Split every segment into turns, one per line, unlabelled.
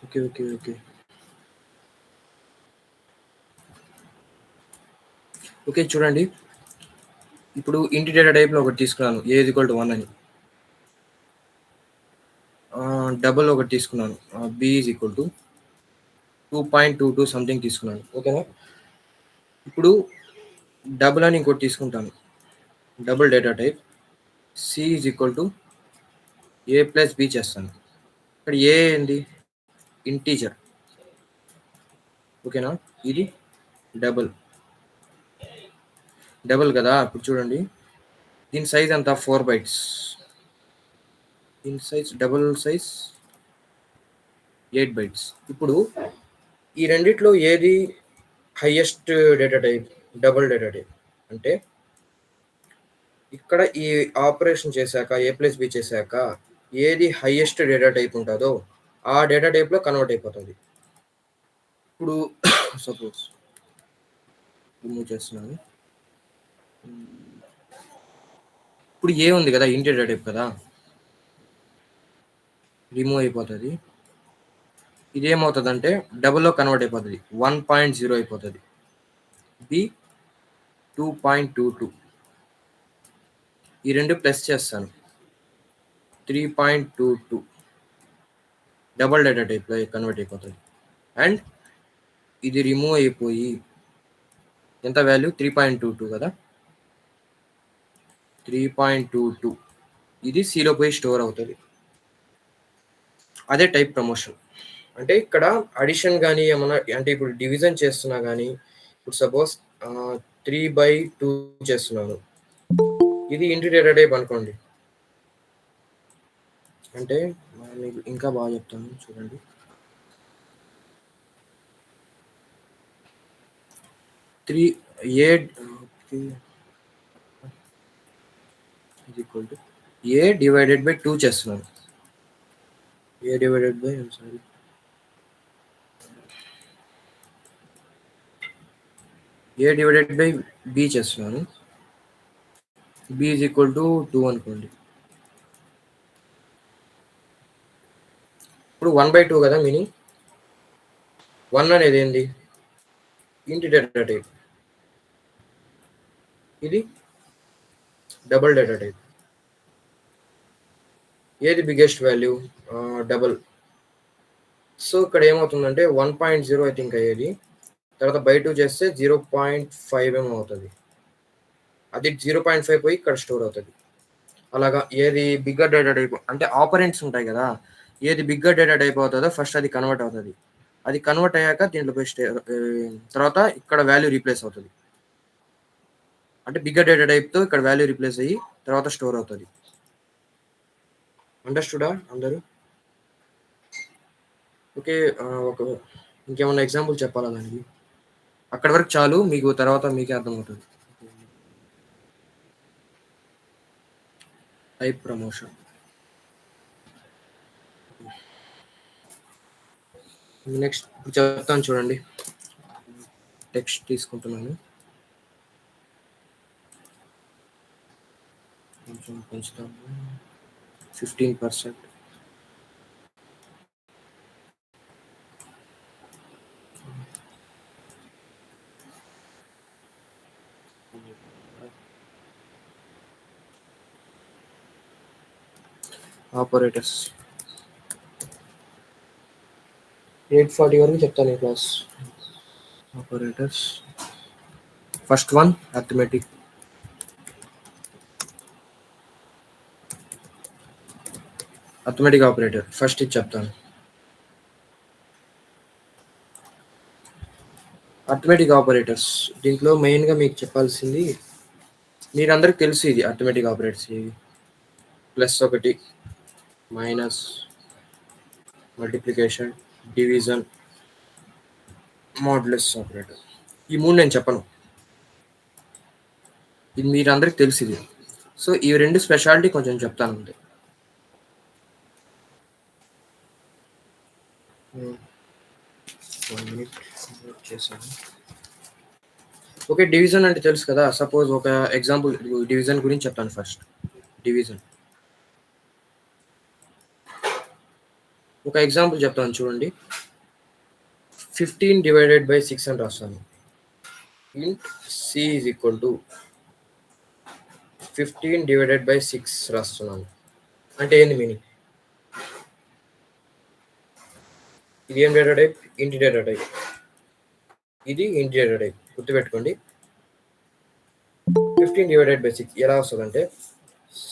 Okay okay okay okay చూడండి, ఇప్పుడు ఇంటి డేటా టైప్లో ఒకటి తీసుకున్నాను ఏ ఈజ్ ఈక్వల్ టు 1 అని. డబుల్ ఒకటి తీసుకున్నాను B is equal to 2.22 something తీసుకున్నాను. ఓకేనా, ఇప్పుడు డబుల్ అని ఇంకోటి తీసుకుంటాను, double data type C is equal to A plus B చేస్తాను. ఇక్కడ ఏ ఏంది, ఇంటీజర్. ఓకేనా, ఇది డబుల్ డబుల్ కదా. ఇప్పుడు చూడండి, దీని సైజ్ అంతా 4 బైట్స్, దీని సైజ్ డబుల్ సైజ్ 8 బైట్స్. ఇప్పుడు ఈ రెండిట్లో ఏది highest data type? Double data type. అంటే ఇక్కడ ఈ ఆపరేషన్ చేశాక ఏ ప్లస్ బి చేశాక ఏది హైయెస్ట్ డేటా టైప్ ఉంటుందో ఆ డేటా టైప్లో కన్వర్ట్ అయిపోతుంది. ఇప్పుడు సపోజ్ రిమూవ్ చేస్తున్నాను. ఇప్పుడు ఏ ఉంది కదా, ఇంటి డేటా టైప్ కదా, రిమూవ్ అయిపోతుంది. ఇదేమవుతుంది అంటే డబుల్లో కన్వర్ట్ అయిపోతుంది, 1.0 అయిపోతుంది. బి 2.22, ఈ రెండు ప్లస్ చేస్తాను 3.22, డబుల్ డేటా టైప్లో కన్వర్ట్ అయిపోతుంది. అండ్ ఇది రిమూవ్ అయిపోయి ఎంత వాల్యూ 3.22 కదా, 3.22 ఇది సిలో పోయి స్టోర్ అవుతుంది. అదే టైప్ ప్రమోషన్. అంటే ఇక్కడ అడిషన్ కానీ ఏమన్నా, అంటే ఇప్పుడు డివిజన్ చేస్తున్నా కానీ, ఇప్పుడు సపోజ్ 3/2 చేస్తున్నాను, ఇది ఇంటి డేటా టైప్ అనుకోండి. అంటే మీకు ఇంకా బాగా చెప్తాను చూడండి. ఏ డివైడెడ్ బై 2 చేస్తున్నాను, A divided by A divided by B చేస్తున్నాను, బి ఈజ్ ఈక్వల్ టు 2 అనుకోండి. ఇప్పుడు 1/2 కదా మీనింగ్. 1 అనేది ఏంది, ఇంటి డేటా టైప్, ఇది డబుల్ డేటా టైప్. ఏది బిగ్గెస్ట్ వాల్యూ, డబుల్. సో ఇక్కడ ఏమవుతుందంటే 1.0 ఐ థింక్ అయ్యేది, తర్వాత బై 2 చేస్తే 0.5 ఏమో అవుతుంది, అది 0.5 పోయి ఇక్కడ స్టోర్ అవుతుంది. అలాగా ఏది బిగ్గర్ డేటా టైప్ అంటే ఆపరెంట్స్ ఉంటాయి కదా, ఏది బిగ్గర్ డేటా టైప్ అవుతుందో ఫస్ట్ అది కన్వర్ట్ అవుతుంది. అది కన్వర్ట్ అయ్యాక దీంట్లో పోయి తర్వాత ఇక్కడ వాల్యూ రీప్లేస్ అవుతుంది. అంటే బిగ్గర్ డేటా టైప్తో ఇక్కడ వాల్యూ రీప్లేస్ అయ్యి తర్వాత స్టోర్ అవుతుంది. అండర్స్టూడా అందరూ? ఓకే, ఒక ఇంకేమన్నా ఎగ్జాంపుల్ చెప్పాలా దానికి? అక్కడ వరకు చాలు, మీకు తర్వాత మీకే అర్థమవుతుంది. టైప్ ప్రమోషన్ నెక్స్ట్ చెప్తాను చూడండి. టెక్స్ట్ తీసుకుంటున్నాను, కొంచెం పెంచుతాను 15%. ఆపరేటర్స్ 840 వరకు చెప్తాను ఈ class. Operators first one arithmetic. Arithmetic operator first ఇది చెప్తాను. అర్థమెటిక్ ఆపరేటర్స్ దీంట్లో మెయిన్గా మీకు చెప్పాల్సింది, మీరందరికి తెలుసు ఇది అర్థమెటిక్ ఆపరేటర్స్ ఇవి +1, minus, multiplication, division, modulus operator. ఈ మూడు నేను చెప్పను, ఇది మీరందరికి తెలుసు ఇది. సో ఈ రెండు స్పెషాలిటీ కొంచెం చెప్తాను అంతే. చేశాను. ఓకే, డివిజన్ అంటే తెలుసు కదా. సపోజ్ ఒక ఎగ్జాంపుల్ డివిజన్ గురించి చెప్తాను ఫస్ట్. డివిజన్ ఒక ఎగ్జాంపుల్ చెప్తాను చూడండి. 15 డివైడెడ్ బై 6 అని రాస్తాను. Int C is equal to 15 divided by 6 రాస్తున్నాను. అంటే ఏంది మీనింగ్? ఇది ఏం data type? Int data type. ఇది ఇంటి డేటా టైప్, గుర్తుపెట్టుకోండి. 15 డివైడెడ్ బై 6 ఎలా వస్తుందంటే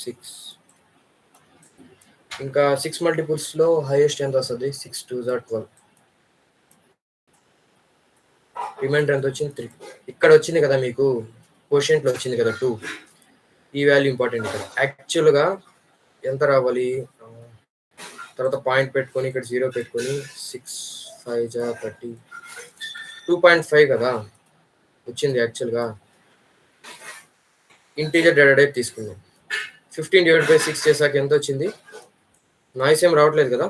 6. ఇంకా 6 మల్టిపుల్స్లో హైయెస్ట్ ఎంత వస్తుంది? 6 2s are 12. రిమైండర్ ఎంత వచ్చింది? 3. ఇక్కడ వచ్చింది కదా మీకు, కోషియంట్లో వచ్చింది కదా 2. ఈ వాల్యూ ఇంపార్టెంట్ ఇక్కడ. యాక్చువల్గా ఎంత రావాలి? తర్వాత పాయింట్ పెట్టుకొని ఇక్కడ 0 పెట్టుకొని 6 5 జా 30 2.5 కదా వచ్చింది. యాక్చువల్గా ఇంటీజర్ డేటా టైప్ తీసుకుందాం. 15 డివైడ్ బై 6 చేసాక ఎంత వచ్చింది? నాయిస్ ఏం రావట్లేదు కదా?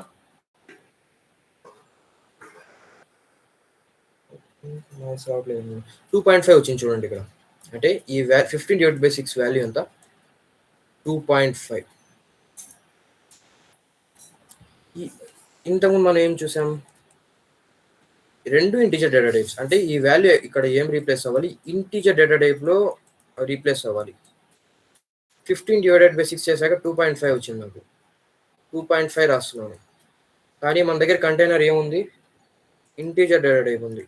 నాయిస్ రావట్లేదు. 2.5 వచ్చింది చూడండి ఇక్కడ. అంటే ఈ 15 డివైడ్ బై 6 వాల్యూ ఎంత? 2.5. ఇంతకుముందు మనం ఏం చూసాం? రెండు ఇంటీజర్ డేటా టైప్స్. అంటే ఈ వాల్యూ ఇక్కడ ఏం రీప్లేస్ అవ్వాలి? ఇంటీజర్ డేటా టైప్లో రీప్లేస్ అవ్వాలి. 15 డివైడెడ్ బై 6 చేశాక 2.5 వచ్చింది నాకు. 2.5 రాస్తున్నాను. కానీ మన దగ్గర కంటైనర్ ఏముంది? ఇంటీజర్ డేటా టైప్ ఉంది.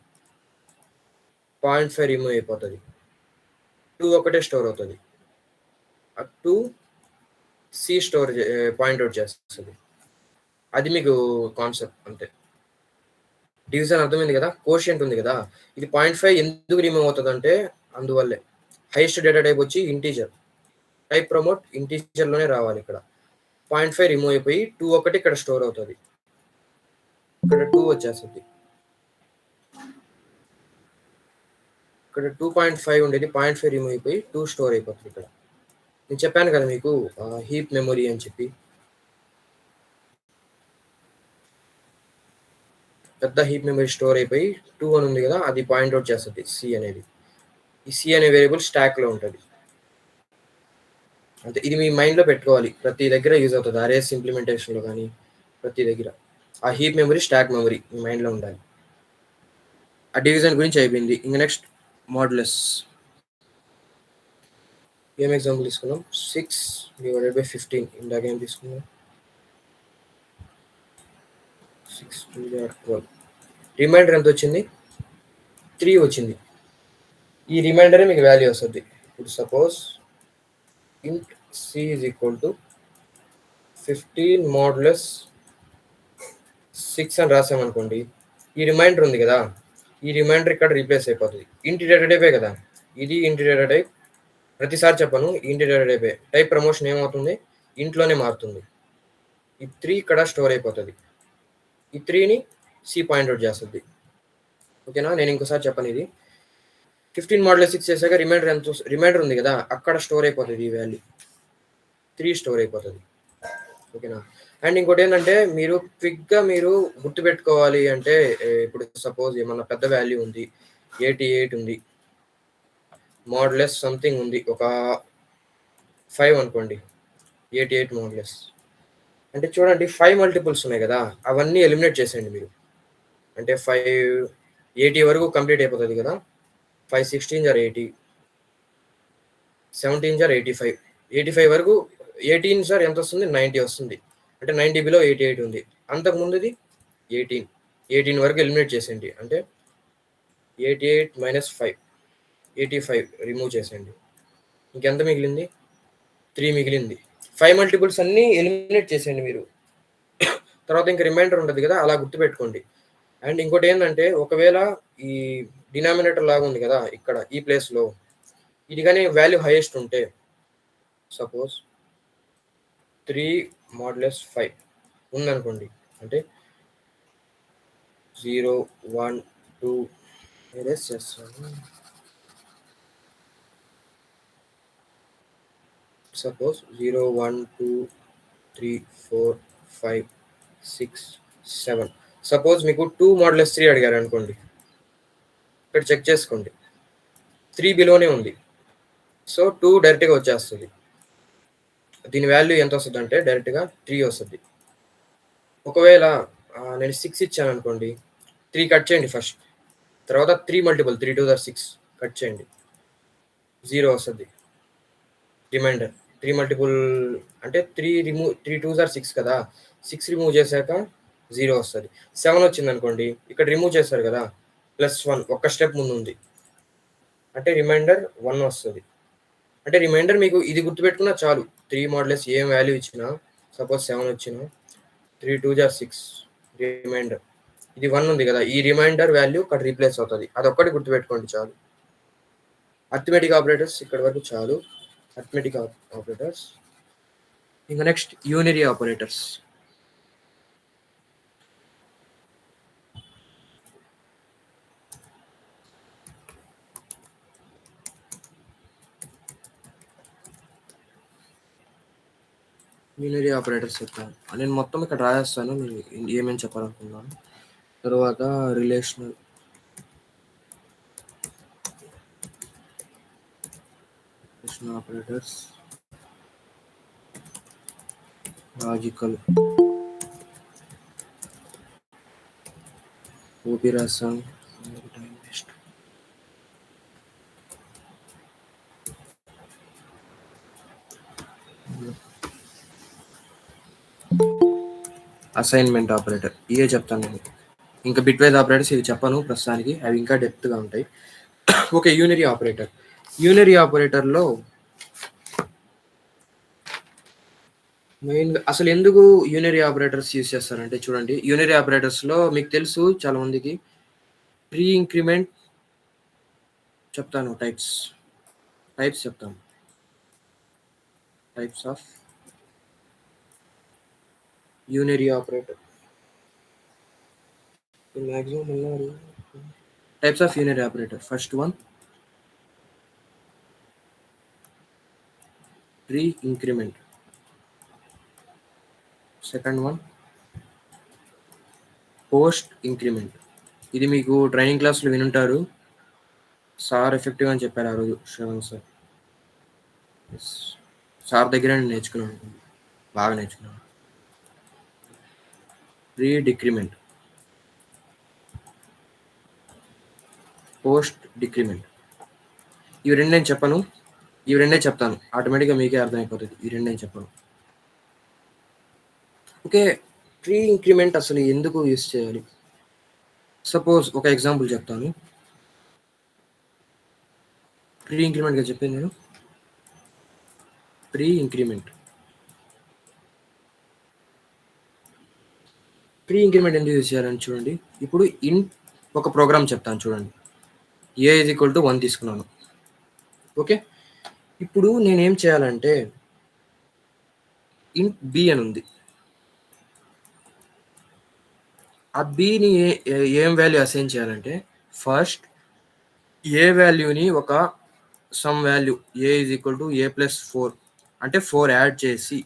0.5 రిమూవ్ అయిపోతుంది. 2 ఒకటే స్టోర్ అవుతుంది. ఆ 2 సి స్టోర్ పాయింట్అవుట్ చేస్తుంది. అది మీకు కాన్సెప్ట్ అంతే. డివిజన్ అర్థమైంది కదా? కోషియంట్ ఉంది కదా, ఇది 0.5 ఎందుకు రిమూవ్ అవుతుంది అంటే అందువల్లే. హైయెస్ట్ డేటా టైప్ వచ్చి ఇంటీజర్. టైప్ ప్రమోట్ ఇంటీజర్లోనే రావాలి. ఇక్కడ 0.5 రిమూవ్ అయిపోయి 2 ఒకటి ఇక్కడ స్టోర్ అవుతుంది. ఇక్కడ 2 వచ్చేస్తుంది. ఇక్కడ 2.5 ఉండేది 0.5 రిమూవ్ అయిపోయి 2 స్టోర్ అయిపోతుంది. ఇక్కడ నేను చెప్పాను కదా మీకు హీప్ మెమొరీ అని చెప్పి. పెద్ద హీప్ మెమరీ స్టోర్ అయిపోయి 2 అని ఉంది కదా, అది పాయింట్అవుట్ చేస్తుంది సి అనేది. ఈ సి అనే వేరియబుల్ స్టాక్లో ఉంటుంది. అంటే ఇది మీ మైండ్లో పెట్టుకోవాలి. ప్రతి దగ్గర యూజ్ అవుతుంది. అరేస్ ఇంప్లిమెంటేషన్లో కానీ ప్రతి దగ్గర ఆ హీప్ మెమరీ స్టాక్ మెమరీ మీ మైండ్లో ఉండాలి. ఆ డివిజన్ గురించి అయిపోయింది. ఇంకా నెక్స్ట్ మాడ్యులస్. ఏం ఎగ్జాంపుల్ తీసుకున్నాం? 6 డివైడెడ్ బై 15. ఇందాక ఏం తీసుకున్నాం? 6 2 12. రిమైండర్ ఎంత వచ్చింది? 3 వచ్చింది. ఈ రిమైండరే మీకు వాల్యూ వస్తుంది. ఇప్పుడు suppose int C is equal to 15 modulus 6 అని రాసామనుకోండి. ఈ రిమైండర్ ఉంది కదా, ఈ రిమైండర్ ఇక్కడ రీప్లేస్ అయిపోతుంది. ఇంటి డేటా టైపే కదా, ఇది ఇంటి డేటా టైప్. ప్రతిసారి చెప్పను, ఇంటి డేటా టైపే. టైప్ ప్రమోషన్ ఏమవుతుంది? ఇంట్లోనే మారుతుంది. ఈ 3 ఇక్కడ స్టోర్ అయిపోతుంది. ఈ 3ని సి పాయింట్అవుట్ చేస్తుంది. ఓకేనా? నేను ఇంకోసారి చెప్పను. ఇది 15 మోడ్యులస్ 6 చేశాక రిమైండర్ ఎంత? రిమైండర్ ఉంది కదా, అక్కడ స్టోర్ అయిపోతుంది. ఈ వాల్యూ 3 స్టోర్ అయిపోతుంది. ఓకేనా? అండ్ ఇంకోటి ఏంటంటే మీరు క్విక్గా మీరు గుర్తుపెట్టుకోవాలి అంటే, ఇప్పుడు సపోజ్ ఏమన్నా పెద్ద వాల్యూ ఉంది, 88 ఉంది, మోడ్యులస్ సంథింగ్ ఉంది, ఒక 5 అనుకోండి. 88 మోడ్యులస్ అంటే చూడండి 5 మల్టిపుల్స్ ఉన్నాయి కదా, అవన్నీ ఎలిమినేట్ చేసేయండి మీరు. అంటే 580 వరకు కంప్లీట్ అయిపోతుంది కదా. 5 16 ఆర్ 80, 17 ఆర్ 85, 85 వరకు. 18 సార్ ఎంత వస్తుంది? 90 వస్తుంది. అంటే 90 బిలో 88 ఉంది. అంతకు ముందుది 18 వరకు ఎలిమినేట్ చేసేయండి. అంటే 88 మైనస్ 5 85 రిమూవ్ చేసేయండి. ఇంకెంత మిగిలింది? 3 మిగిలింది. 5 మల్టిపుల్స్ అన్నీ ఎలిమినేట్ చేసేయండి మీరు. తర్వాత ఇంకా రిమైండర్ ఉంటుంది కదా, అలా గుర్తుపెట్టుకోండి. అండ్ ఇంకోటి ఏంటంటే, ఒకవేళ ఈ డినామినేటర్ లాగా ఉంది కదా ఇక్కడ ఈ ప్లేస్లో, ఇది కానీ వాల్యూ హైయెస్ట్ ఉంటే, సపోజ్ 3 మోడ్యులస్ 5 ఉందనుకోండి. అంటే 0 1 2 ఎరేస్ చేస్తాను. సపోజ్ 0 1 2 3 4 5 6 7. సపోజ్ మీకు 2 మోడ్యులస్ 3 అడిగారు అనుకోండి. ఇక్కడ చెక్ చేసుకోండి, 3 బిలోనే ఉంది. సో 2 డైరెక్ట్గా వచ్చేస్తుంది. దీని వాల్యూ ఎంత వస్తుంది అంటే డైరెక్ట్గా 3 వస్తుంది. ఒకవేళ నేను 6 ఇచ్చాననుకోండి. 3 కట్ చేయండి ఫస్ట్. తర్వాత 3 మల్టిపుల్ 3 2 6 కట్ చేయండి. 0 వస్తది. రిమైండర్ 3 మల్టిపుల్ అంటే 3 2 6 కదా! 6 రిమూవ్ చేశాక 0 వస్తది. 7 వచ్చిందనుకోండి. ఇక్కడ రిమూవ్ చేశారు కదా! +1 ఒక్క స్టెప్ ముందుంది. అంటే రిమైండర్ 1 వస్తది. అంటే రిమైండర్ మీకు ఇది గుర్తుపెట్టుకున్నా చాలు. 3 మోడ్యులస్ ఏం వాల్యూ ఇచ్చినా సపోజ్ 7 వచ్చినా 3 2 6 రిమైండర్. ఇది 1 ఉంది కదా! ఈ రిమైండర్ వాల్యూ అక్కడ రీప్లేస్ అవుతది. అదొక్కటి గుర్తుపెట్టుకోండి చాలు. అర్థమెటిక్ ఆపరేటర్స్ ఇక్కడి వరకు చాలు. Arithmetic operators. ఇంక next unary operators. Unary operators చెప్తాను. నేను మొత్తం ఇక్కడ రాసేస్తాను. మీరు ఏమేమి చెప్పాలనుకున్నాను. తర్వాత రిలేషనల్ ఆపరేటర్స్, లాజికల్, ఓపి రాస్తాను. Time waste. అసైన్మెంట్ ఆపరేటర్ ఇవే చెప్తాను నేను. ఇంకా బిట్ వైజ్ ఆపరేటర్స్ ఇవి చెప్పను ప్రస్తుతానికి. అవి ఇంకా డెప్త్గా ఉంటాయి. Okay, unary operator. యూనరీ ఆపరేటర్లో మెయిన్గా అసలు ఎందుకు యూనరీ ఆపరేటర్స్ యూజ్ చేస్తారంటే చూడండి, యూనరీ ఆపరేటర్స్లో మీకు తెలుసు చాలా మందికి ప్రీ ఇంక్రిమెంట్ చెప్తాను. టైప్స్ చెప్తాను. Types of unary operator. Maximum ఉన్నారు. Types of unary operator. First one pre increment. Second one post increment. ఇది మీకు ట్రైనింగ్ క్లాస్లో వినుంటారు. సార్ ఎఫెక్టివ్ అని చెప్పారు ఆ రోజు, శ్రవణ్ సార్. సార్ దగ్గర నేను నేర్చుకున్నాను, బాగా నేర్చుకున్నాను. Pre decrement, post decrement. ఇవి రెండు నేను చెప్పను, ఇవి రెండే చెప్తాను. ఆటోమేటిక్గా మీకే అర్థమైపోతుంది. ఈ రెండు నేను చెప్పను. ఓకే, ప్రీ ఇంక్రిమెంట్ అసలు ఎందుకు యూస్ చేయాలి? సపోజ్ ఒక ఎగ్జాంపుల్ చెప్తాను. ప్రీ ఇంక్రిమెంట్గా చెప్పేది నేను. ప్రీ ఇంక్రిమెంట్ ఎందుకు యూజ్ చేయాలని చూడండి. ఇప్పుడు ఒక ప్రోగ్రామ్ చెప్తాను చూడండి. A = 1 తీసుకున్నాను. ఓకే, ఇప్పుడు నేనేం చేయాలంటే ఇంట్ B అని ఉంది. ఆ Bని ఏం వాల్యూ అసైన్ చేయాలంటే ఫస్ట్ ఏ వాల్యూని ఒక సమ్ వాల్యూ A = A+4 అంటే 4 యాడ్ చేసి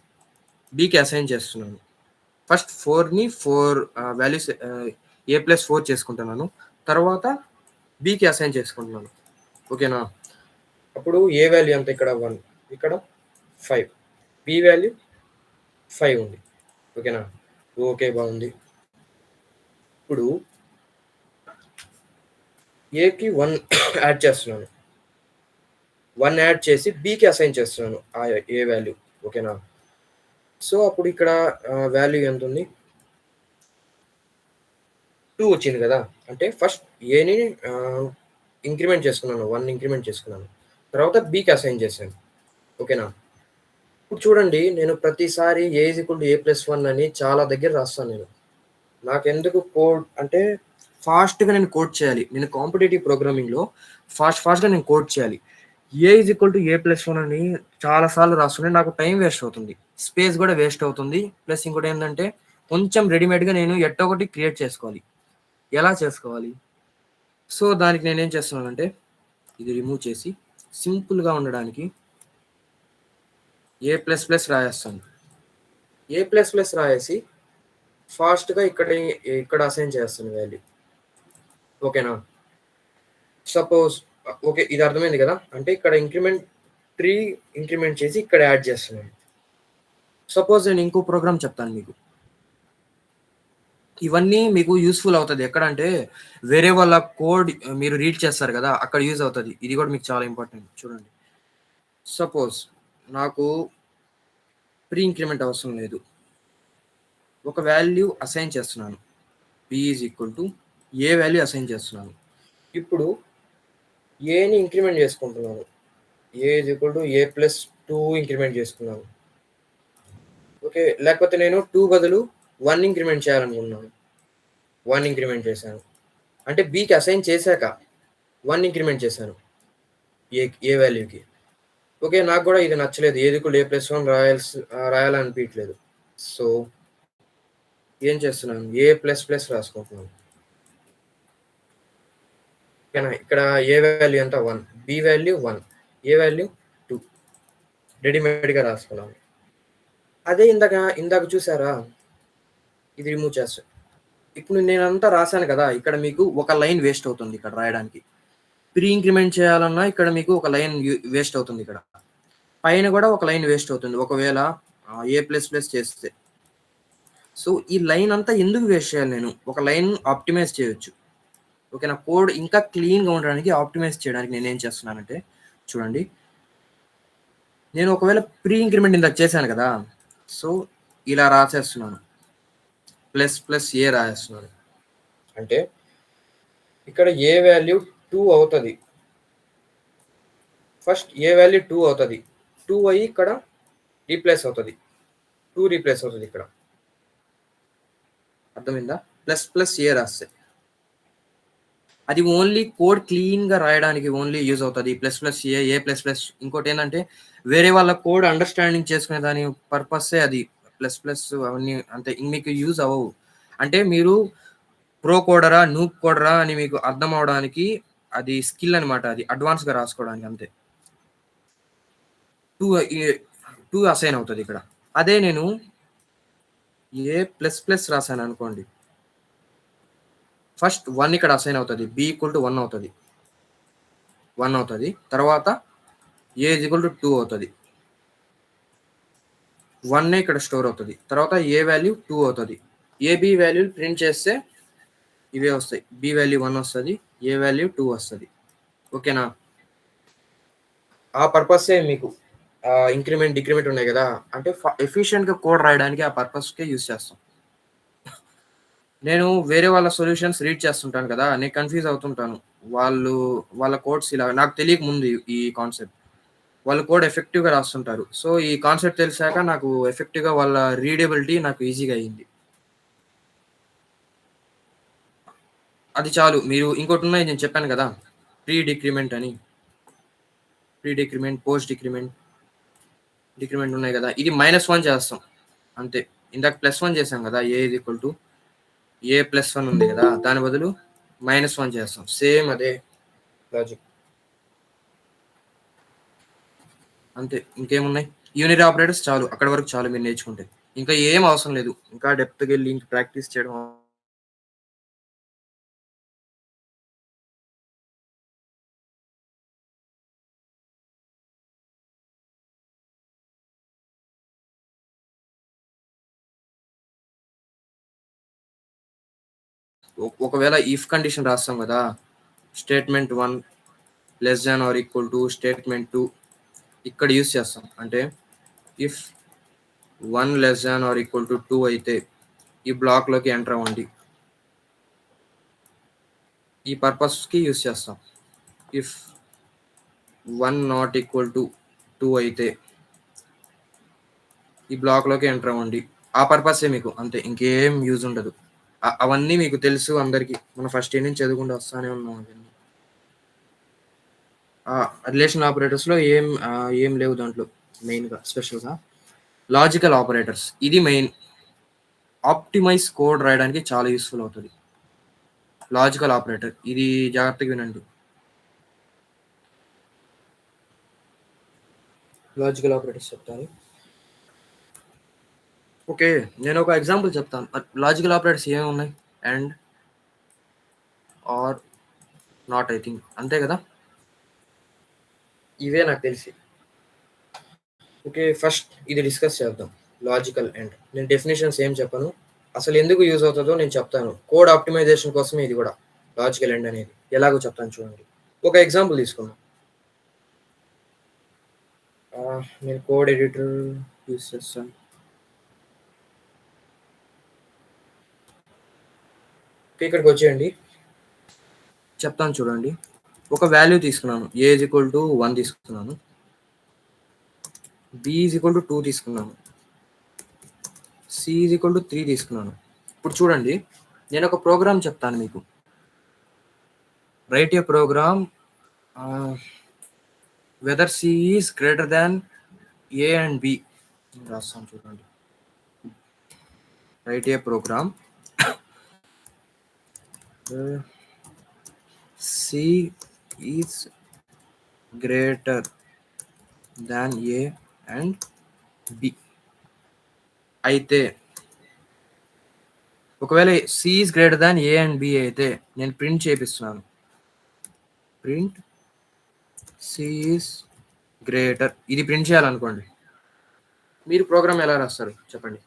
Bకి అసైన్ చేస్తున్నాను. ఫస్ట్ 4ని 4 వాల్యూస్ A+4 చేసుకుంటున్నాను. తర్వాత Bకి అసైన్ చేసుకుంటున్నాను. ఓకేనా? అప్పుడు ఏ వాల్యూ అంత ఇక్కడ 1, ఇక్కడ 5, B వాల్యూ 5 ఉంది. ఓకేనా? ఓకే, బాగుంది. ఇప్పుడు ఏకి 1 యాడ్ చేస్తున్నాను. 1 యాడ్ చేసి Bకి అసైన్ చేస్తున్నాను ఆ ఏ వాల్యూ. ఓకేనా? సో అప్పుడు ఇక్కడ వాల్యూ ఎంత ఉంది? 2 వచ్చింది కదా! అంటే ఫస్ట్ ఏని ఇంక్రిమెంట్ చేసుకున్నాను. 1 ఇంక్రిమెంట్ చేసుకున్నాను. తర్వాత Bకి అసైన్ చేశాను. ఓకేనా? ఇప్పుడు చూడండి, నేను ప్రతిసారి A = A+1 అని చాలా దగ్గర రాస్తాను నేను. నాకెందుకు కోడ్ అంటే ఫాస్ట్‌గా నేను కోడ్ చేయాలి. నేను కాంపిటీటివ్ ప్రోగ్రామింగ్‌లో ఫాస్ట్‌గా నేను కోడ్ చేయాలి. A = A+1 అని చాలా సార్లు రాస్తుంటే నాకు టైం వేస్ట్ అవుతుంది. స్పేస్ కూడా వేస్ట్ అవుతుంది. ప్లస్ ఇంకోటేంటంటే కొంచెం రెడీమేడ్‌గా నేను ఎట్టో ఒకటి క్రియేట్ చేసుకోవాలి. ఎలా చేసుకోవాలి? సో దానికి నేనేం చేస్తున్నానంటే ఇది రిమూవ్ చేసి సింపుల్‌గా ఉండడానికి A++ రాయేస్తాను. A++ రాయేసి ఫాస్ట్‌గా ఇక్కడ అసైన్ చేస్తాను వాల్యూ. ఓకేనా? సపోజ్ ఓకే, ఇది అర్థమైంది కదా! అంటే ఇక్కడ ఇంక్రిమెంట్ చేసి ఇక్కడ యాడ్ చేస్తున్నాను. సపోజ్ నేను ఇంకో ప్రోగ్రామ్ చెప్తాను మీకు. ఇవన్నీ మీకు యూజ్‌ఫుల్ అవుతది. ఎక్కడంటే వేరే వాళ్ళ కోడ్ మీరు రీడ్ చేస్తారు గదా! అక్కడ యూజ్ అవుతది. ఇది గూడా మీకు చాలా ఇంపార్టెంట్ చూడండి. సపోజ్ నాకు ప్రీ ఇంక్రిమెంట్ అవసరం లేదు. ఒక వాల్యూ అసైన్ చేస్తున్నాను. p is equal to A value assign చేస్తున్నాను. ఇప్పుడు ఏని ఇంక్రిమెంట్ చేసుకుంటున్నాను. A is equal to A plus 2 increment చేసుకున్నాను. ఓకే. లేకపోతే నేను 2 బదులు 1 ఇంక్రిమెంట్ చేయాలనుకుంటున్నాను. 1 ఇంక్రిమెంట్ చేశాను. అంటే బికి అసైన్ చేశాక 1 ఇంక్రిమెంట్ చేశాను. ఏ వాల్యూకి. ఓకే. నాకు గూడా ఇది నచ్చలేదు. ఏది కూడా ఏ ప్లస్ 1 రాయాలనిపియట్లేదు. సో, ఏం చేస్తున్నాను? ఏ ప్లస్ ప్లస్ రాసుకుంటున్నాను. ఓకేనా? ఇక్కడ ఏ వాల్యూ ఎంత 1, బి వాల్యూ 1, ఏ వాల్యూ 2 రెడీమేడ్‌గా రాసుకున్నాను. అదే ఇందాక చూసారా? ఇది రిమూవ్ చేస్తా. ఇప్పుడు నేనంతా రాసాను కదా! ఇక్కడ మీకు ఒక లైన్ వేస్ట్ అవుతుంది ఇక్కడ రాయడానికి. ప్రీ ఇంక్రిమెంట్ చేయాలన్నా ఇక్కడ మీకు ఒక లైన్ వేస్ట్ అవుతుంది ఇక్కడ. పైన గూడా ఒక లైన్ వేస్ట్ అవుతుంది. ఒకవేళ ఏ ప్లస్ ప్లస్ చేస్తే. సో, ఈ లైన్ అంతా ఎందుకు వేస్ట్ చేయాలి నేను? ఒక లైన్ ఆప్టిమైజ్ చేయొచ్చు. ఓకేనా? కోడ్ ఇంకా క్లీన్‌గా ఉండడానికి ఆప్టిమైజ్ చేయడానికి నేనేం చేస్తున్నానంటే చూడండి. నేను ఒకవేళ ప్రీ ఇంక్రిమెంట్ ఇందాక చేశాను కదా! సో, ఇలా రాసేస్తున్నాను. ప్లస్ ప్లస్ ఏ రాసేస్తున్నాను. అంటే ఇక్కడ ఏ వాల్యూ 2 అవుతది. ఫస్ట్ ఏ వాల్యూ 2 అవుతది. 2 అయ్యి ఇక్కడ రీప్లేస్ అవుతది. 2 రీప్లేస్ అవుతది ఇక్కడ. అర్థమైందా? ప్లస్ ప్లస్ ఏ రాస్తే. అది ఓన్లీ కోడ్ క్లీన్‌గా రాయడానికి ఓన్లీ యూజ్ అవుతది. ప్లస్ ప్లస్ ఏ, ఏ ప్లస్ ప్లస్ ఇంకోటేందంటే వేరే వాళ్ళ కోడ్ అండర్‌స్టాండింగ్ చేసుకునే దాని పర్పస్సే అది. ప్లస్ ప్లస్ అవన్నీ అంతే. మీకు యూజ్ అవ్వవు. అంటే మీరు ప్రో కోడరా, నూబ్ కోడరా అని మీకు అర్థం అవ్వడానికి అది స్కిల్ అనమాట అది. అడ్వాన్స్‌గా రాసుకోవడానికి అంతే. 2 ఏ 2 అసైన్ అవుతదిక్కడ. అదే నేను ఏ ప్లస్ ప్లస్ రాసాననుకోండి. ఫస్ట్ 1 ఇక్కడ అసైన్ అవుతది. బి ఈక్వల్ టు 1 అవుతది. 1 అవుతది. తర్వాత ఏ ఈజ్ ఈక్వల్ టు 2 అవుతది. 1 ఇక్కడ స్టోర్ అవుతది. తర్వాత ఏ వాల్యూ 2 అవుతది. ఏ, బి వాల్యూలు ప్రింట్ చేస్తే ఇవే వస్తాయి. బి వాల్యూ 1 వస్తది. ఏ వాల్యూ 2 వస్తది. ఓకేనా? ఆ పర్పస్సే మీకు ఇంక్రిమెంట్, డిక్రిమెంట్ ఉన్నాయి గదా! అంటే ఎఫిషియెంట్‌గా కోడ్ రాయడానికి ఆ పర్పస్‌కే యూజ్ చేస్తాం. నేను వేరే వాళ్ళ సొల్యూషన్స్ రీడ్ చేస్తుంటాను కదా! నేను కన్‌ఫ్యూజ్ అవుతుంటాను. వాళ్ళు వాళ్ళ కోడ్స్ ఇలా నాకు తెలియక ముందు ఈ కాన్సెప్ట్. వాళ్ళు కోడ్ ఎఫెక్టివ్‌గా రాస్తుంటారు. సో, ఈ కాన్సెప్ట్ తెలిసాక నాకు ఎఫెక్టివ్‌గా వాళ్ళ రీడబిలిటీ నాకు ఈజీగా అయింది. అది చాలు. మీరు ఇంకోటున్నాయి నేను చెప్పాను గదా! ప్రీ డిక్రిమెంట్ అని. Pre decrement, post decrement, decrement ఉన్నాయి గదా! ఇది -1 చేస్తాం. అంతే. ఇందాక +1 చేసాం గదా! ఏ ఈజ్ ఈక్వల్ టు ఏ +1 ఉంది గదా! దాని బదులు -1 చేస్తాం. సేమ్ అదే లాజిక్. అంతే. ఇంకేమున్నాయి? యూనిట్ ఆపరేటర్స్ చాలు. అక్కడి వరకు చాలు మీరు నేర్చుకుంటే. ఇంకా ఏం అవసరం లేదు. ఇంకా డెప్త్‌గెళ్ళి ఇంక ప్రాక్టీస్ చేయడం ఒకవేళ ఇఫ్ కండిషన్ రాస్తాం గదా! Statement 1 less than or equal to statement 2 ఇక్కడ యూజ్ చేస్తాం. అంటే if 1 less than or equal to 2 అయితే ఈ బ్లాక్‌లోకి ఎంటర్ అవ్వండి. ఈ పర్పస్‌కి యూజ్ చేస్తాం. ఇఫ్ 1 నాట్ ఈక్వల్ టు 2 అయితే ఈ బ్లాక్‌లోకి ఎంటర్ అవ్వండి. ఆ పర్పసే మీకు అంతే. ఇంకేం యూజ్ ఉండదు. అవన్నీ మీకు తెలుసు అందరికి. మనం ఫస్ట్ ఇయర్ నుంచి చదువుకుంటూ వస్తానే ఉన్నాం అవన్నీ. రిలేషనల్ ఆపరేటర్స్‌లో ఏం లేవు దాంట్లో మెయిన్‌గా స్పెషల్‌గా. లాజికల్ ఆపరేటర్స్ ఇది మెయిన్. ఆప్టిమైజ్ కోడ్ రాయడానికి చాలా యూజ్‌ఫుల్ అవుతది. లాజికల్ ఆపరేటర్ ఇది జాగ్రత్తగా వినండి. లాజికల్ ఆపరేటర్స్ చెప్తాను. ఓకే. నేనొక ఎగ్జాంపుల్ చెప్తాను. లాజికల్ ఆపరేటర్స్ ఏమేమున్నాయి? And, or, not I think అంతే గదా! ఇవే నాకు తెలిసి. ఓకే. ఫస్ట్ ఇది డిస్కస్ చేద్దాం. Logical and. నేను డెఫినిషన్స్ ఏం చెప్పను. అసలు ఎందుకు యూజ్ అవుతుందో నేను చెప్తాను. కోడ్ ఆప్టిమైజేషన్ కోసమే ఇది కూడా లాజికల్ ఎండ్ అనేది. ఎలాగో చెప్తాను చూడండి. ఒక ఎగ్జాంపుల్ తీసుకుందాం. నేను కోడ్ ఎడిటర్ యూజ్ చేస్తాను. ఇక్కడికి వచ్చేయండి. చెప్తాను చూడండి. ఒక వాల్యూ తీసుకున్నాను. ఏ ఈజ్ ఈక్వల్ టు 1 తీసుకున్నాను. బి ఈజ్ ఈక్వల్ టు 2 తీసుకున్నాను. సి ఈజ్ ఈక్వల్ టు 3 తీసుకున్నాను. ఇప్పుడు చూడండి, నేను ఒక ప్రోగ్రామ్ చెప్తాను మీకు. Write a program whether C is greater than A and B రాస్తాను చూడండి. Write a program C is greater than A and B అయితే, ఒకవేళ C is greater than A and B అయితే నేను ప్రింట్ చేపిస్తున్నాను. ప్రింట్ సి ఈజ్ గ్రేటర్, ఇది print చేయాలనుకోండి. మీరు ప్రోగ్రామ్ ఎలా రాస్తారు చెప్పండి.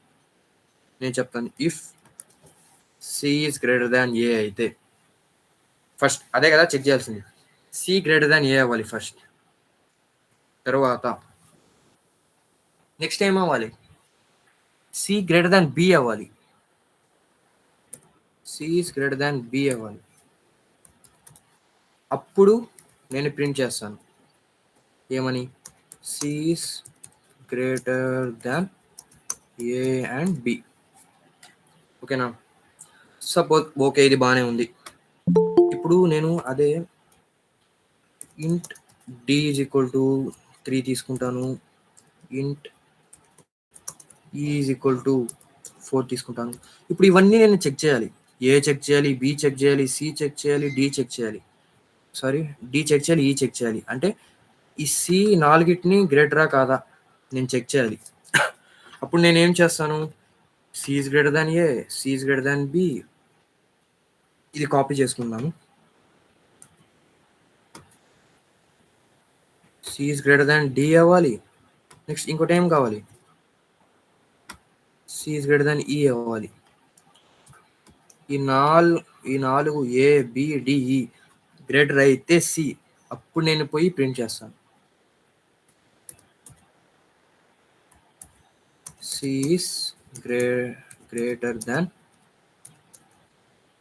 నేను చెప్తాను. If C is greater than A అయితే, ఫస్ట్ అదే కదా చెక్ చేయాల్సింది. సి గ్రేటర్ దాన్ ఏ అవ్వాలి ఫస్ట్. తర్వాత నెక్స్ట్ ఏం అవ్వాలి? సి గ్రేటర్ దాన్ బి అవ్వాలి. C is greater than B అవ్వాలి. అప్పుడు నేను ప్రింట్ చేస్తాను. ఏమని? C is greater than A and B. ఓకేనా? సపోజ్ ఓకే, ఇది బాగానే ఉంది. ఇప్పుడు నేను అదే ఇంట్ డి ఈజ్ ఈక్వల్ టు 3 తీసుకుంటాను. ఇంట్ ఈ ఈజ్ ఈక్వల్ టు 4 తీసుకుంటాను. ఇప్పుడు ఇవన్నీ నేను చెక్ చేయాలి. ఏ చెక్ చేయాలి, బి చెక్ చేయాలి, సి చెక్ చేయాలి, డి చెక్ చేయాలి. సారీ, డి చెక్ చేయాలి, ఈ చెక్ చేయాలి. అంటే ఈ సి 4ని గ్రేటరా కాదా నేను చెక్ చేయాలి. అప్పుడు నేను ఏం చేస్తాను? C is greater than A, C is greater than B. ఇది కాపీ చేసుకుందాము. C is greater than D అవ్వాలి. నెక్స్ట్ ఇంకోటి ఏం కావాలి? సి ఈజ్ గ్రేటర్ దాన్ ఈ అవ్వాలి. ఈ నాలుగు A B D E greater అయితే సి, అప్పుడు నేను పోయి ప్రింట్ చేస్తాను. C is greater than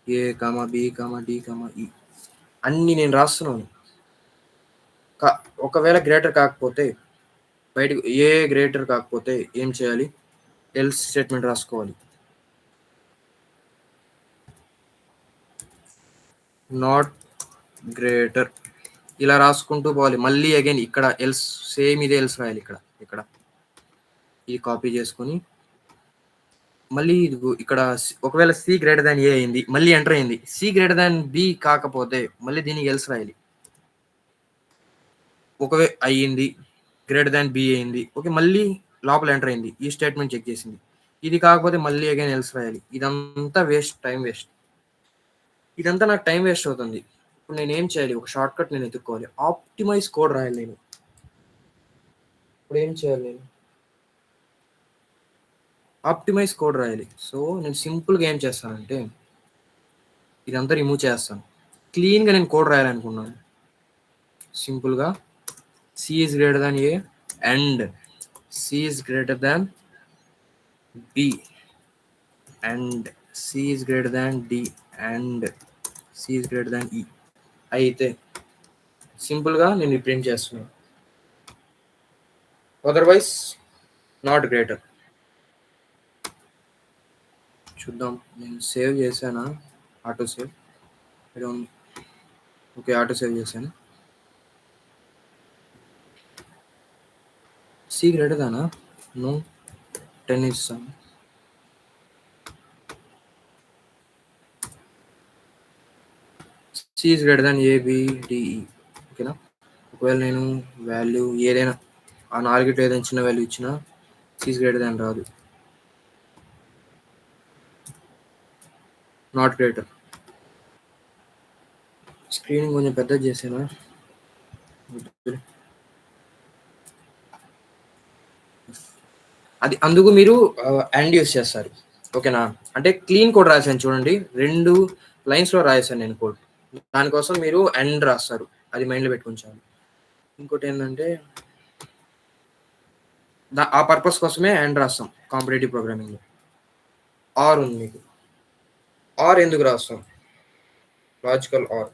A comma B comma D comma E అన్ని నేను రాస్తున్నాను. ఒకవేళ గ్రేటర్ కాకపోతే, బయటకు ఏ గ్రేటర్ కాకపోతే ఏం చేయాలి? ఎల్స్ స్టేట్మెంట్ రాసుకోవాలి. నాట్ గ్రేటర్ ఇలా రాసుకుంటూ పోవాలి. మళ్ళీ అగైన్ ఇక్కడ ఎల్స్, సేమ్ ఇదే ఎల్స్ రాయాలి. ఇక్కడ ఇది కాపీ చేసుకొని మళ్ళీ ఇక్కడ ఒకవేళ సి గ్రేటర్ దాన్ ఏ అయింది, మళ్ళీ ఎంటర్ అయింది. సి గ్రేటర్ దాన్ బి కాకపోతే మళ్ళీ దీనికి ఎల్స్ రాయాలి. ఒకవే అయ్యింది, గ్రేటర్ దాన్ బి అయింది, ఓకే, మళ్ళీ లోపల ఎంటర్ అయింది. ఈ స్టేట్మెంట్ చెక్ చేసింది. ఇది కాకపోతే మళ్ళీ అగైన్ ఎల్స్ రాయాలి. ఇదంతా వేస్ట్, టైం వేస్ట్. ఇదంతా నాకు టైం వేస్ట్ అవుతుంది. ఇప్పుడు నేను ఏం చేయాలి? ఒక షార్ట్ కట్ నేను ఎత్తుక్కోవాలి. ఆప్టిమైజ్ కోడ్ రాయాలి నేను. ఇప్పుడు ఏం చేయాలి? నేను ఆప్టిమైజ్ కోడ్ రాయాలి. సో నేను సింపుల్గా ఏం చేస్తానంటే ఇదంతా రిమూవ్ చేస్తాను. క్లీన్గా నేను కోడ్ రాయాలనుకున్నాను. సింపుల్గా C is greater than A and C is greater than B and C is greater than D and C is greater than E అయితే సింపుల్గా నేను ప్రింట్ చేస్తున్నాను. Otherwise not greater. చూద్దాం, నేను సేవ్ చేశానా? Auto save. Okay, auto save చేశాను. C greater దానా? No, 10 ఇస్తాను. C is greater than A B D E. ఓకేనా? ఒకవేళ నేను వాల్యూ ఏదైనా ఆ 4 ఏదైనా చిన్న వాల్యూ ఇచ్చినా సి ఈజ్ గ్రేటర్ దాన్ రాదు. Not greater. స్క్రీన్ కొంచెం పెద్దది చేసానా? అది అందుకు మీరు అండ్ యూస్ చేస్తారు. ఓకేనా? అంటే క్లీన్ కోడ్ రాశాను చూడండి. 2 లైన్స్‌లో రాసేసాను నేను కోడ్. దానికోసం మీరు ఎండ్ రాస్తారు. అది మైండ్‌లో పెట్టుకొని చాలు. ఇంకోటేందంటే ఆ పర్పస్ కోసమే ఎండ్ రాస్తాం కాంపిటీటివ్ ప్రోగ్రామింగ్‌లో. ఆర్ ఉంది మీకు. ఆర్ ఎందుకు రాస్తాం? Logical or.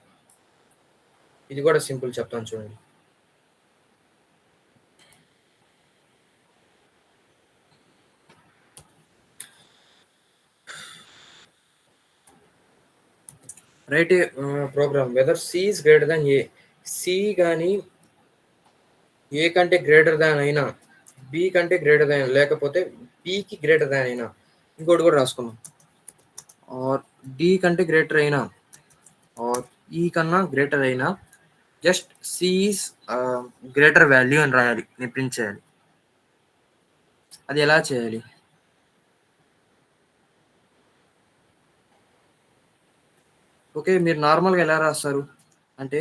ఇది కూడా సింపుల్ చెప్తాను చూడండి. Write a program whether C is greater than A. C గాని ఏ కంటే గ్రేటర్ థాన్ అయినా, బి కంటే గ్రేటర్ థాన్ లేకపోతే బికి గ్రేటర్ థాన్ అయినా. ఇంకోటి కూడా రాసుకుందాం. ఆర్ డి కంటే గ్రేటర్ అయినా ఆర్ ఈ కన్నా గ్రేటర్ అయినా just C is greater value అని రాయాలి. నేను ప్రింట్ చేయాలి. అది ఎలా చేయాలి? ఓకే. మీరు నార్మల్‌గా ఎలా రాస్తారు? అంటే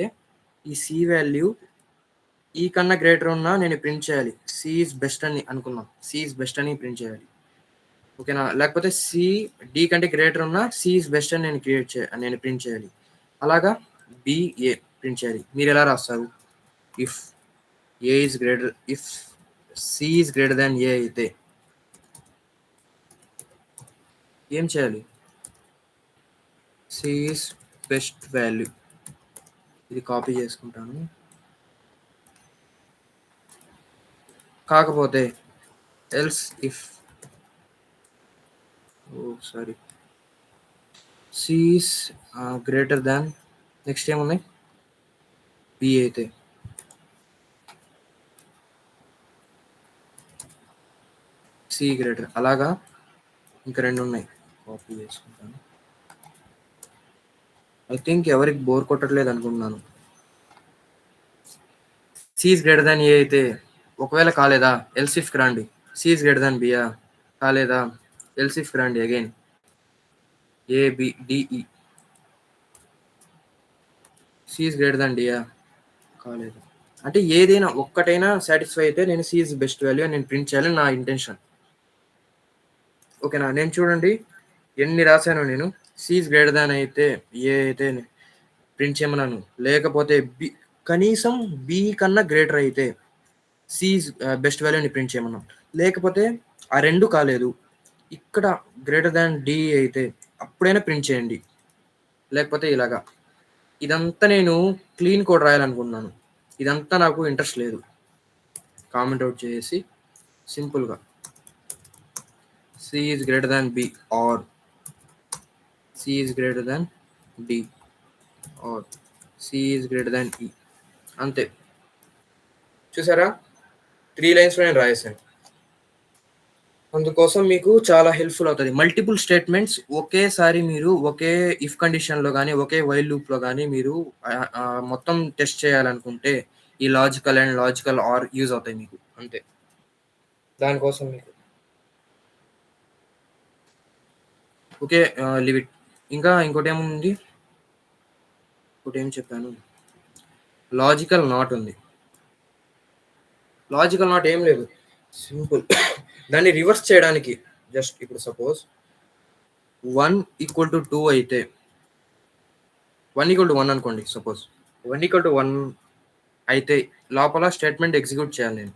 ఈ సి వాల్యూ ఈ కన్నా గ్రేటర్ ఉన్నా నేను ప్రింట్ చేయాలి. సి ఈస్ బెస్ట్ అని అనుకుందాం. సి ఈస్ బెస్ట్ అని ప్రింట్ చేయాలి. ఓకేనా? లేకపోతే సి డి కంటే గ్రేటర్ ఉన్నా సి ఈస్ బెస్ట్ అని నేను ప్రింట్ చేయాలి. అలాగా బి, ఏ ప్రింట్ చేయాలి. మీరెలా రాస్తారు? If A is greater if C is greater than A అయితే ఏం చేయాలి? C is best value. ఇది కాపీ చేసుకుంటాను. కాకపోతే else if sorry C is greater than next ఏమున్నాయి? బి అయితే సి గ్రేటర్ అలాగా ఇంకా 2 ఉన్నాయి. కాపీ చేసుకుంటాను. ఐ థింక్ ఎవరికి బోర్ కొట్టట్లేదు అనుకుంటున్నాను. C is greater than A అయితే ఒకవేళ కాలేదా ఎల్స్ ఇఫ్‌కి రండి. సి ఈస్ గ్రేటర్ దాన్ బియా? కాలేదా ఎల్స్ ఇఫ్‌కి రండి again. A, B, D, E. C is greater than డియా? కాలేదు. అంటే ఏదైనా ఒక్కటైనా సాటిస్ఫై అయితే నేను సి ఈస్ బెస్ట్ వాల్యూ అని నేను ప్రింట్ చేయాలని నా ఇంటెన్షన్. ఓకేనా? నేను చూడండి ఎన్ని రాసానో నేను. సి ఈస్ గ్రేటర్ దాన్ అయితే ఏ అయితే ప్రింట్ చేయమన్నాను. లేకపోతే బి కనీసం బి కన్నా గ్రేటర్ అయితే సి ఈస్ బెస్ట్ వాల్యూ అని ప్రింట్ చేయమన్నాం. లేకపోతే ఆ 2 కాలేదు. ఇక్కడ గ్రేటర్ దాన్ డి అయితే అప్పుడైనా ప్రింట్ చేయండి. లేకపోతే ఇలాగా. ఇదంతా నేను క్లీన్ కోడ్ రాయాలనుకుంటున్నాను. ఇదంతా నాకు ఇంట్రెస్ట్ లేదు. కామెంట్ ఔట్ చేసేసి సింపుల్‌గా C is greater than B or C is greater than D or C is greater than E. అంతే. చూసారా? 3 లైన్స్‌లో నేను రాయేసాను. అందుకోసం మీకు చాలా హెల్ప్‌ఫుల్ అవుతది. మల్టిపుల్ స్టేట్మెంట్స్ ఒకేసారి మీరు ఒకే ఇఫ్ కండిషన్‌లో గాని, ఒకే వైల్ లూప్‌లో గాని మీరు మొత్తం టెస్ట్ చేయాలనుకుంటే ఈ logical and logical are use అవుతాయి మీకు. అంతే. దానికోసం మీకు. ఓకే. Leave it. ఇంకా ఇంకోటేముంది? ఇంకోటేం చెప్పాను? లాజికల్ నాట్ ఉంది. లాజికల్ నాట్ ఏం లేదు. సింపుల్. దాన్ని రివర్స్ చేయడానికి జస్ట్ ఇప్పుడు సపోజ్ 1 ఈక్వల్ టు 2 అయితే 1 ఈక్వల్ టు 1 అనుకోండి సపోజ్. 1 ఈక్వల్ టు 1 అయితే లోపల స్టేట్మెంట్ ఎగ్జిక్యూట్ చేయాలి నేను.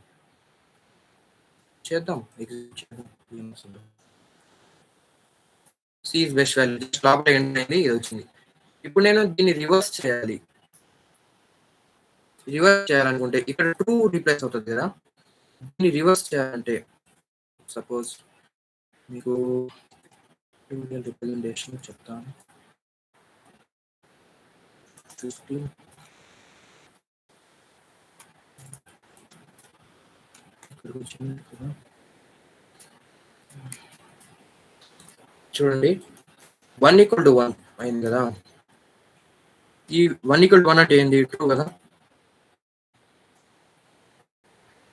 చేద్దాం. ఎగ్జిక్యూట్ చేద్దాం. ఏమొస్తుందో. C is best value. Just లోపల ఎండ్ అయింది. ఇది వచ్చింది. ఇప్పుడు నేను దీన్ని రివర్స్ చేయాలి. రివర్స్ చేయాలనుకుంటే ఇక్కడ 2 రీప్లేస్ అవుతది కదా! దీన్ని రివర్స్ చేయాలంటే సపోజ్ మీకు ట్యూటోరియల్ రిప్రజెంటేషన్ చెప్తాను. 15 ఇక్కడికొచ్చింది కదా! చూడండి 1 ఈక్వల్ టు 1 అయింది కదా! ఈ 1 ఈక్వల్ టు 1 అంటే ఏంది? ట్రూ కదా!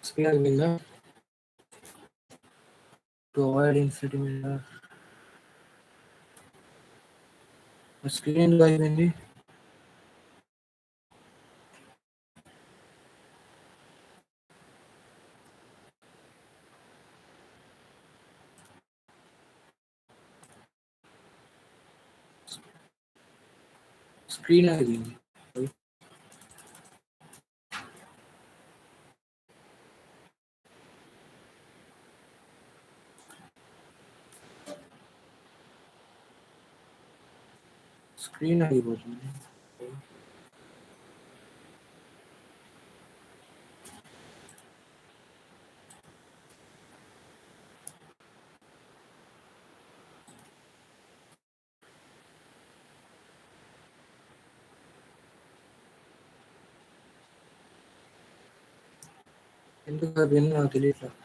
స్క్రీన్ మీద టు అవాయిడ్ ఇన్ఫినిటీ స్క్రీన్ ఎందుకు ఆగిపోయింది? స్క్రీన్ ఆగిపోయింది. స్క్రీన్ ఆగిపోతుంది. ఎందుకు ఆగిపోయిందో నాకు తెలియట్లేదు.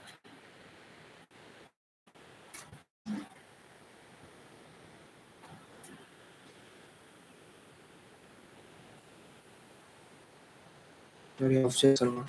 ఆఫ్ చేస్తాను.